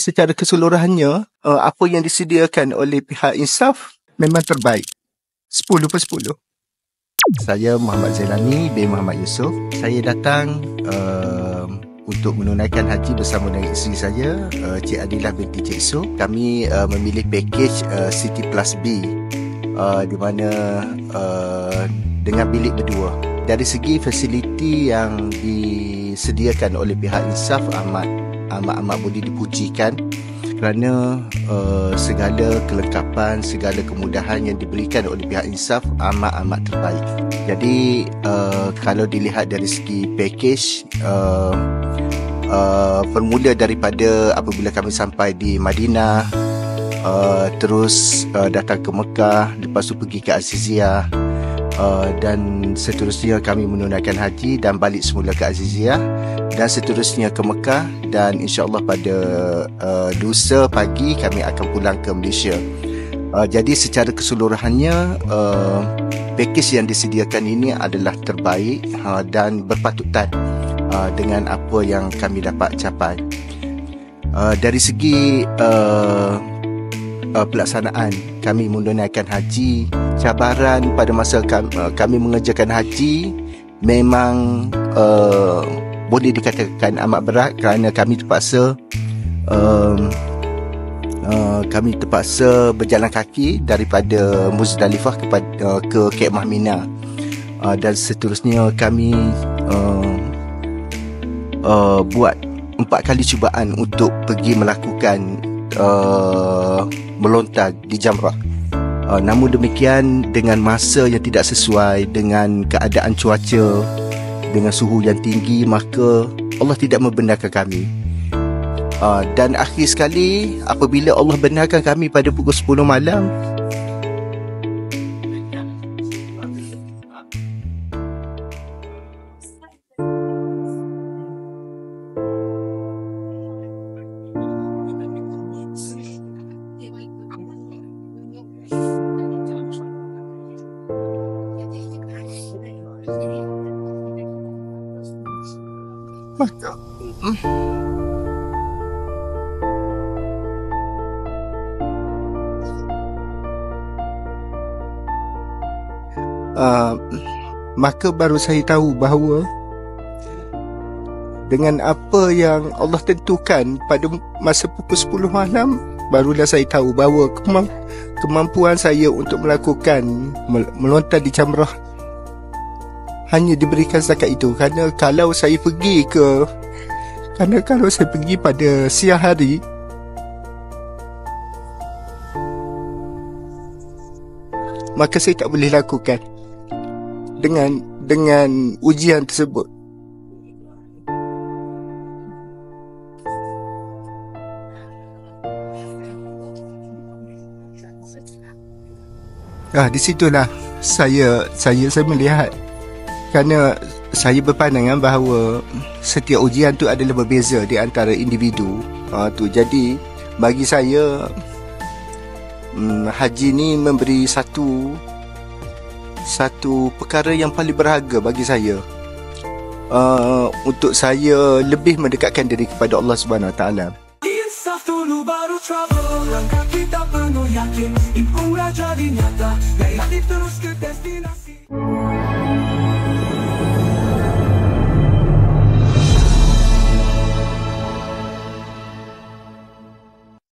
Secara keseluruhannya, apa yang disediakan oleh pihak Insaf memang terbaik. 10/10. Saya Muhammad Zailani bin Muhammad Yusof. Saya datang untuk menunaikan haji bersama dengan isteri saya, Cik Adilah binti Cik Su. Kami memilih pakej City Plus B, di mana dengan bilik berdua. Dari segi fasiliti yang disediakan oleh pihak Insaf amat boleh dipujikan, kerana segala kelengkapan, segala kemudahan yang diberikan oleh pihak Insaf amat terbaik. Jadi kalau dilihat dari segi pakej, bermula daripada apabila kami sampai di Madinah, terus datang ke Mekah, lepas tu pergi ke Aziziyah, dan seterusnya kami menunaikan haji dan balik semula ke Aziziyah, dan seterusnya ke Mekah, dan insyaAllah pada lusa pagi kami akan pulang ke Malaysia. Jadi secara keseluruhannya, pakej yang disediakan ini adalah terbaik dan berpatutan dengan apa yang kami dapat capai. Dari segi pelaksanaan kami menunaikan haji, cabaran pada masa kami mengerjakan haji memang boleh dikatakan amat berat, kerana kami terpaksa berjalan kaki daripada Muzdalifah ke Kemah Mina, dan seterusnya kami buat 4 kali cubaan untuk pergi melakukan melontar di Jamrah. Namun demikian, dengan masa yang tidak sesuai, dengan keadaan cuaca, dengan suhu yang tinggi, maka Allah tidak membenarkan kami. Dan akhir sekali, apabila Allah benarkan kami pada pukul 10 malam, maka baru saya tahu bahawa dengan apa yang Allah tentukan pada masa pukul 10 malam, barulah saya tahu bahawa kemampuan saya untuk melakukan melontar di Jamrah hanya diberikan setakat itu. Kerana kalau saya pergi pada siang hari, maka saya tak boleh lakukan dengan ujian tersebut. Di situlah saya melihat, kerana saya berpandangan bahawa setiap ujian tu adalah berbeza di antara individu. Jadi bagi saya, haji ni memberi satu perkara yang paling berharga bagi saya, untuk saya lebih mendekatkan diri kepada Allah Subhanahu Wa Taala. Insaf dulu baru trouble, langkah kita penuh yakin, impun jadi nyata, gaya terus ke destinasi.